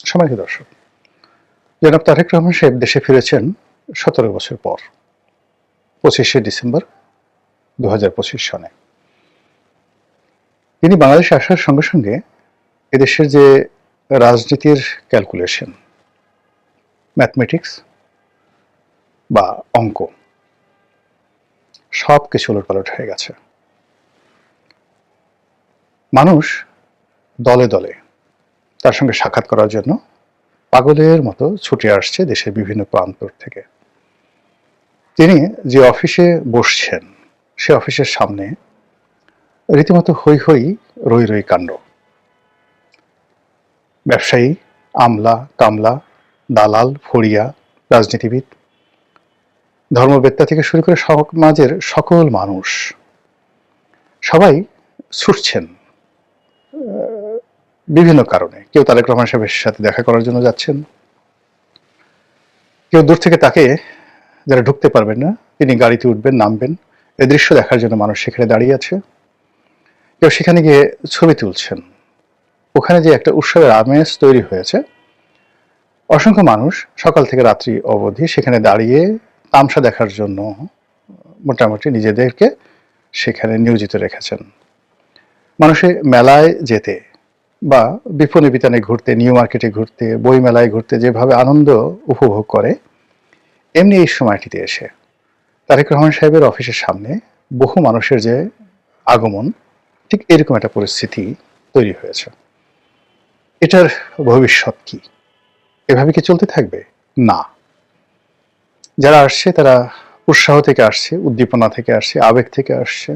সম্মানিত দর্শক, জনাব তারেক রহমান সাহেব দেশে ফিরেছেন 17 বছর পর 25শে ডিসেম্বর 2025 সনে। তিনি বাংলাদেশে আসার সঙ্গে সঙ্গে এদেশের যে রাজনীতির ক্যালকুলেশন, ম্যাথমেটিক্স বা অঙ্ক, সব কিছু ওলটপালট হয়ে গেছে। মানুষ দলে দলে তার সঙ্গে সাক্ষাৎ করার জন্য পাগলের মতো ছুটে আসছে দেশের বিভিন্ন প্রান্ত থেকে। তিনি যে অফিসে বসছেন সে অফিসের সামনে রীতিমতো হৈ হৈ রই রই কাণ্ড। ব্যবসায়ী, আমলা, কামলা, দালাল, ফড়িয়া, রাজনীতিবিদ, ধর্মবেত্তা থেকে শুরু করে সমাজের সকল মানুষ সবাই ছুটছেন বিভিন্ন কারণে। কেউ তারেক রহমান সাহেবের সাথে দেখা করার জন্য যাচ্ছেন, কেউ দূর থেকে তাকে, যারা ঢুকতে পারবেন না তিনি গাড়িতে উঠবেন, নামবেন, এ দৃশ্য দেখার জন্য মানুষ সেখানে দাঁড়িয়ে আছে। কেউ সেখানে গিয়ে ছবি তুলছেন। ওখানে যে একটা উৎসবের আমেজ তৈরি হয়েছে, অসংখ্য মানুষ সকাল থেকে রাত্রি অবধি সেখানে দাঁড়িয়ে তামসা দেখার জন্য মোটামুটি নিজেদেরকে সেখানে নিয়োজিত রেখেছেন। মানুষে মেলায় যেতে বা বিপণী বিতানে ঘুরতে, নিউ মার্কেটে ঘুরতে, বই মেলায় ঘুরতে যেভাবে আনন্দ উপভোগ করে, এমনি এই সময়টিতে এসে তারেক রহমান সাহেবের অফিসের সামনে বহু মানুষের যে আগমন, ঠিক এরকম একটা পরিস্থিতি তৈরি হয়েছে। এটার ভবিষ্যৎ কি? এভাবে কি চলতে থাকবে? না। যারা আসছে তারা উৎসাহ থেকে আসছে, উদ্দীপনা থেকে আসছে, আবেগ থেকে আসছে।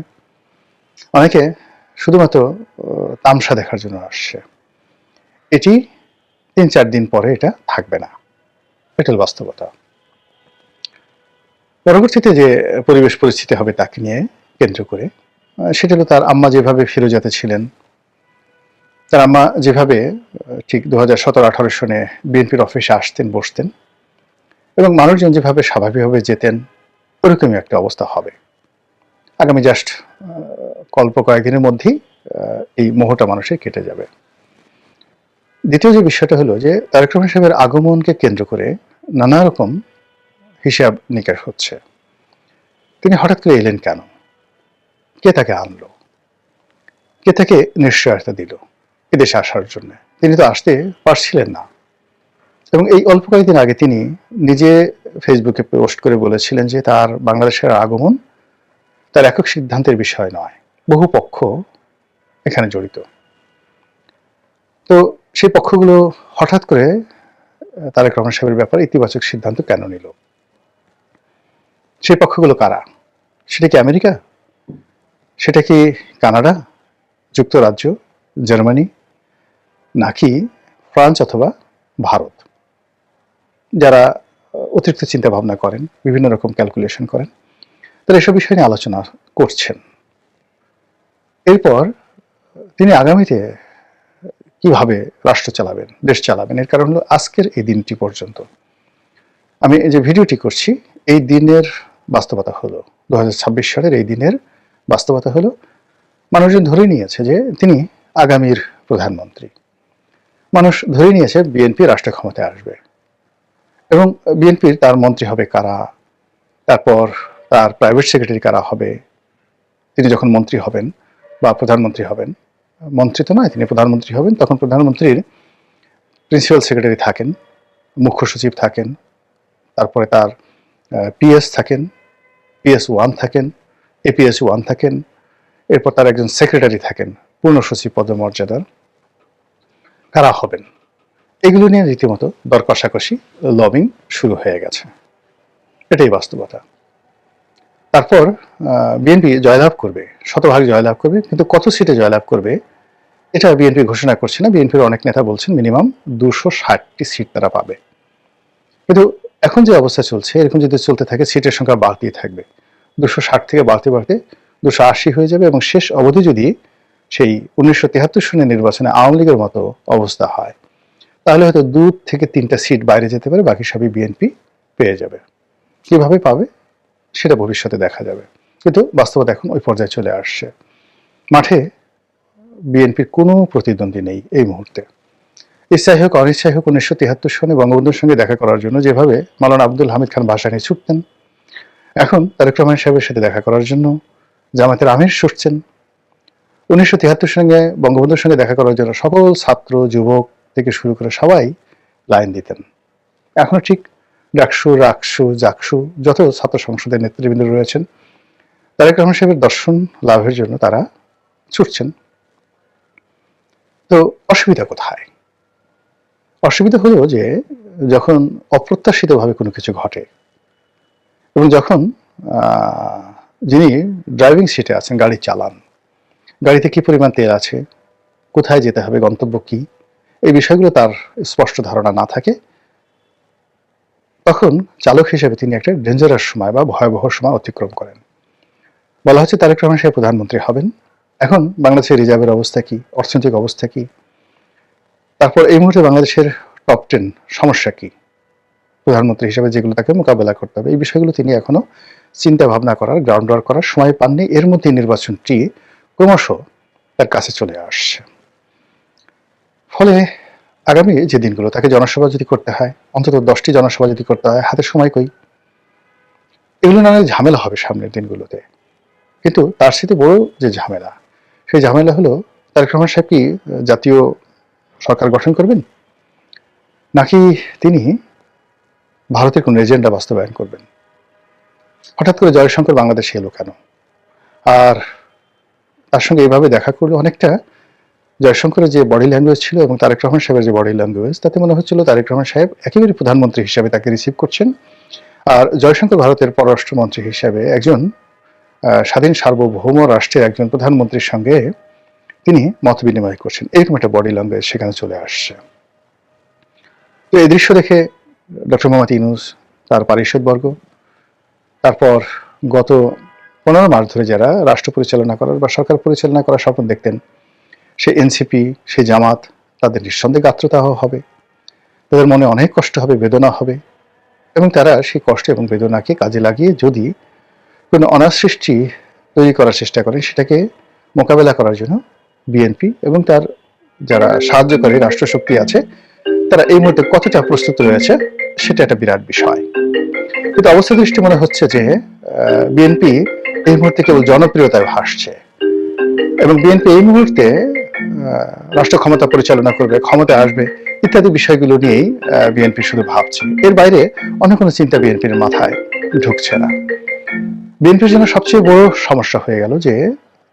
অনেকে শুধুমাত্র তামসা দেখার জন্য আসছে। এটি 3-4 দিন পরে এটা থাকবে না, এটা বাস্তবতা। পরবর্তীতে যে পরিবেশ পরিস্থিতি হবে তাকে নিয়ে কেন্দ্র করে, সেটা হলো তার আম্মা যেভাবে ফিরোজাতে ছিলেন, তার আম্মা যেভাবে ঠিক 2017-18 সনে বিএনপির অফিসে আসতেন, বসতেন এবং মানুষজন যেভাবে স্বাভাবিকভাবে যেতেন, ওরকমই একটা অবস্থা হবে। আগামী জাস্ট কল্প কয়েকদিনের মধ্যেই এই মোহটা মানুষের কেটে যাবে। দ্বিতীয় যে বিষয়টা হলো যে তারেক রহমান সাহেবের আগমনকে কেন্দ্র করে নানা রকম হিসাব নিকাশ হচ্ছে। তিনি হঠাৎ করে এলেন কেন? কে তাকে আনলো? কে তাকে নিশ্চয়তা দিল এদেশে আসার জন্য? তিনি তো আসতে পারছিলেন না। এবং এই অল্প কয়েকদিন আগে তিনি নিজে ফেসবুকে পোস্ট করে বলেছিলেন যে তার বাংলাদেশের আগমন তার একক সিদ্ধান্তের বিষয় নয়, বহু পক্ষ এখানে জড়িত। তো সেই পক্ষগুলো হঠাৎ করে তারেক রহমান সাহেবের ব্যাপারে ইতিবাচক সিদ্ধান্ত কেন নিল? সেই পক্ষগুলো কারা? সেটা কি আমেরিকা? সেটা কি কানাডা, যুক্তরাজ্য, জার্মানি, নাকি ফ্রান্স অথবা ভারত? যারা অতিরিক্ত চিন্তা ভাবনা করেন, বিভিন্ন রকম ক্যালকুলেশন করেন, তারা এসব বিষয় নিয়ে আলোচনা করছেন। এরপর তিনি আগামীতে কিভাবে রাষ্ট্র চালাবেন, দেশ চালাবেন, এর কারণ হলো আজকের এই দিনটি পর্যন্ত আমি যে ভিডিওটি করছি, এই দিনের বাস্তবতা হলো 2026 সালের এই দিনের বাস্তবতা হলো মানুষজন ধরে নিয়েছে যে তিনি আগামীর প্রধানমন্ত্রী। মানুষ ধরে নিয়েছে বিএনপি রাষ্ট্র ক্ষমতায় আসবে এবং বিএনপির তার মন্ত্রী হবে কারা, তারপর তার প্রাইভেট সেক্রেটারি কারা হবে, তিনি যখন মন্ত্রী হবেন বা প্রধানমন্ত্রী হবেন, মন্ত্রী তো নয়, তিনি প্রধানমন্ত্রী হবেন, তখন প্রধানমন্ত্রীর প্রিন্সিপাল সেক্রেটারি থাকেন, মুখ্য সচিব থাকেন, তারপরে তার পিএস থাকেন, PS1 থাকেন, APS1 থাকেন, এরপর তার একজন সেক্রেটারি থাকেন পূর্ণ সচিব পদমর্যাদার। কারা হবেন এগুলো নিয়ে রীতিমতো দর কষাকষি, লবিং শুরু হয়ে গেছে। এটাই বাস্তবতা। তারপর বিএনপি জয়লাভ করবে, শতভাগ জয়লাভ করবে, কিন্তু কত সিটে জয়লাভ করবে এটা বিএনপি ঘোষণা করছে না। বিএনপির অনেক নেতা বলছেন মিনিমাম 260টি সিট তারা পাবে। কিন্তু এখন যে অবস্থা চলছে, এরকম যদি চলতে থাকে সিটের সংখ্যা বাড়তেই থাকবে। 260 থেকে বাড়তে বাড়তে 280 হয়ে যাবে এবং শেষ অবধি যদি সেই 1973 সনের নির্বাচনে আওয়ামী লীগের মতো অবস্থা হয়, তাহলে হয়তো 2 থেকে 3টা সিট বাইরে যেতে পারে, বাকি সবই বিএনপি পেয়ে যাবে। কিভাবে পাবে সেটা ভবিষ্যতে দেখা যাবে, কিন্তু বাস্তবতা এখন ওই পর্যায়ে চলে আসছে। মাঠে বিএনপির কোনো প্রতিদ্বন্দ্বী নেই এই মুহূর্তে। ইচ্ছাই হোক অনিচ্ছাই হোক 1973 সনে বঙ্গবন্ধুর সঙ্গে দেখা করার জন্য যেভাবে মাওলানা আব্দুল হামিদ খান ভাসানী ছুটতেন, এখন তারেক রহমান সাহেবের সাথে দেখা করার জন্য জামায়াতের আমির ছুটছেন। 1973 সঙ্গে বঙ্গবন্ধুর সঙ্গে দেখা করার জন্য সকল ছাত্র যুবক থেকে শুরু করে সবাই লাইন দিতেন। এখনো ঠিক ডাকসু, রাকসু, জাকসু যত ছাত্র সংসদের নেতৃবৃন্দ রয়েছেন, তারেক রহমান সাহেবের দর্শন লাভের জন্য তারা ছুটছেন। তো অসুবিধা কোথায়? অসুবিধা হলো যে যখন অপ্রত্যাশিতভাবে কোনো কিছু ঘটে এবং যখন যিনি ড্রাইভিং সিটে আছেন, গাড়ি চালান, গাড়িতে কি পরিমাণ তেল আছে, কোথায় যেতে হবে, গন্তব্য কি, এই বিষয়গুলো তার স্পষ্ট ধারণা না থাকে, তখন চালক হিসেবে তিনি একটা ডেঞ্জারাস সময় বা ভয়াবহ সময় অতিক্রম করেন। বলা হচ্ছে তারেক রহমান সাহেব প্রধানমন্ত্রী হবেন। এখন বাংলাদেশের রিজার্ভের অবস্থা কি, অর্থনৈতিক অবস্থা কি, তারপর এই মুহূর্তে বাংলাদেশের টপ 10 সমস্যা কি, প্রধানমন্ত্রী হিসেবে যেগুলো তাকে মোকাবেলা করতে হবে, এই বিষয়গুলো তিনি এখনো চিন্তা ভাবনা করার, গ্রাউন্ড ওয়ার্ক করার সময় পাননি। এর মধ্যে নির্বাচনটি ক্রমশ তার কাছে চলে আসছে। ফলে আগামী যে দিনগুলো তাকে জনসভা যদি করতে হয়, অন্তত 10টি জনসভা যদি করতে হয়, হাতে সময় কই? এগুলো নানা ঝামেলা হবে সামনের দিনগুলোতে। কিন্তু তার সাথে বড় যে ঝামেলা, সেই ঝামেলা হলো তারেক রহমান সাহেব কি জাতীয় সরকার গঠন করবেন, নাকি তিনি ভারতের কোন এজেন্ডা বাস্তবায়ন করবেন? হঠাৎ করে জয়শঙ্কর বাংলাদেশে এলো কেন? আর তার সঙ্গে এইভাবে দেখা করলে অনেকটা জয়শঙ্করের যে বডি ল্যাঙ্গুয়েজ ছিল এবং তারেক রহমান সাহেবের যে বডি ল্যাঙ্গুয়েজ, তাতে মনে হচ্ছিল তারেক রহমান সাহেব একেবারে প্রধানমন্ত্রী হিসেবে তাকে রিসিভ করছেন, আর জয়শঙ্কর ভারতের পররাষ্ট্রমন্ত্রী হিসেবে একজন স্বাধীন সার্বভৌম রাষ্ট্রের একজন প্রধানমন্ত্রীর সঙ্গে তিনি মত বিনিময় করছেন। এরকম একটা বডি ল্যাঙ্গুয়েজ সেখানে চলে আসছে। তো এই দৃশ্য দেখে ডক্টর মোহাম্মদ ইউনূস, তার পারিষদবর্গ, তারপর গত 15 মাস ধরে যারা রাষ্ট্র পরিচালনা করার বা সরকার পরিচালনা করার স্বপ্ন দেখতেন, সে এনসিপি, সে জামাত, তাদের নিঃসন্দেহে গাত্রদাহ হবে, তাদের মনে অনেক কষ্ট হবে, বেদনা হবে, এবং তারা সেই কষ্ট এবং বেদনাকে কাজে লাগিয়ে যদি কোনো অনার সৃষ্টি তৈরি করার চেষ্টা করেন, সেটাকে মোকাবেলা করার জন্য বিএনপি এবং তার যারা সাহায্যকারী রাষ্ট্রশক্তি আছে, তারা এই মুহূর্তে কতটা প্রস্তুত রয়েছে সেটা একটা বিরাট বিষয়। কিন্তু অবস্থা দৃষ্টি মনে হচ্ছে যে বিএনপি এই মুহূর্তে কেবল জনপ্রিয়তায় ভাসছে এবং বিএনপি এই মুহূর্তে রাষ্ট্র ক্ষমতা পরিচালনা করবে, ক্ষমতা আসবে ইত্যাদি বিষয়গুলো নিয়েই বিএনপি শুধু ভাবছে। এর বাইরে অন্য কোনো চিন্তা বিএনপির মাথায় ঢুকছে না। বিএনপির জন্য সবচেয়ে বড় সমস্যা হয়ে গেল যে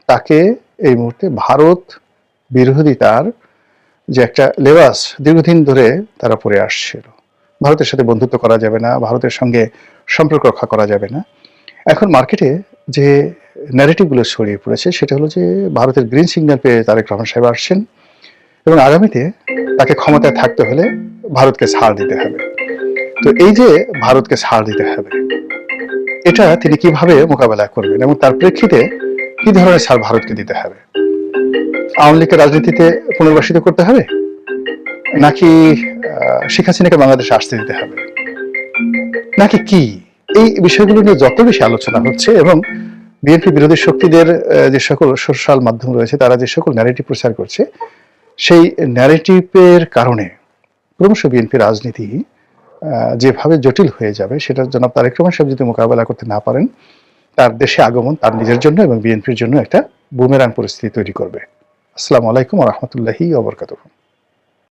তাকে এই মুহূর্তে ভারত বিরোধিতার যে একটা লেবাস দীর্ঘদিন ধরে তারা পরে আসছিল। ভারতের সাথে বন্ধুত্ব করা যাবে না, ভারতের সঙ্গে সম্পর্ক রক্ষা করা যাবে না। এখন মার্কেটে যে ন্যারেটিভগুলো ছড়িয়ে পড়েছে সেটা হলো যে ভারতের গ্রিন সিগন্যাল পেয়ে তারেক রহমান সাহেব আসছেন এবং আগামীতে তাকে ক্ষমতায় থাকতে হলে ভারতকে ছাড় দিতে হবে। তো এই যে ভারতকে ছাড় দিতে হবে, এটা তিনি কিভাবে মোকাবেলা করবেন এবং তার প্রেক্ষিতে কি ধরনের ছাড় ভারতকে দিতে হবে? আওয়ামী লীগের রাজনীতিতে পুনর্বাসিত করতে হবে, নাকি শেখ হাসিনাকে বাংলাদেশে আসতে দিতে হবে, নাকি কি? এই বিষয়গুলো নিয়ে যত বেশি আলোচনা হচ্ছে এবং বিএনপি বিরোধী শক্তিদের যে সকল সোশ্যাল মাধ্যম রয়েছে তারা যে সকল ন্যারেটিভ প্রচার করছে, সেই ন্যারেটিভের কারণে ক্রমশ বিএনপি রাজনীতি যেভাবে জটিল হয়ে যাবে, সেটার জন্য তারেক রহমান সাহেব যদি মোকাবেলা করতে না পারেন, তার দেশে আগমন তার নিজের জন্য এবং বিএনপির জন্য একটা বুমেরাং পরিস্থিতি তৈরি করবে। আসসালামু আলাইকুম ওয়া রাহমাতুল্লাহি ওয়া বারাকাতুহু।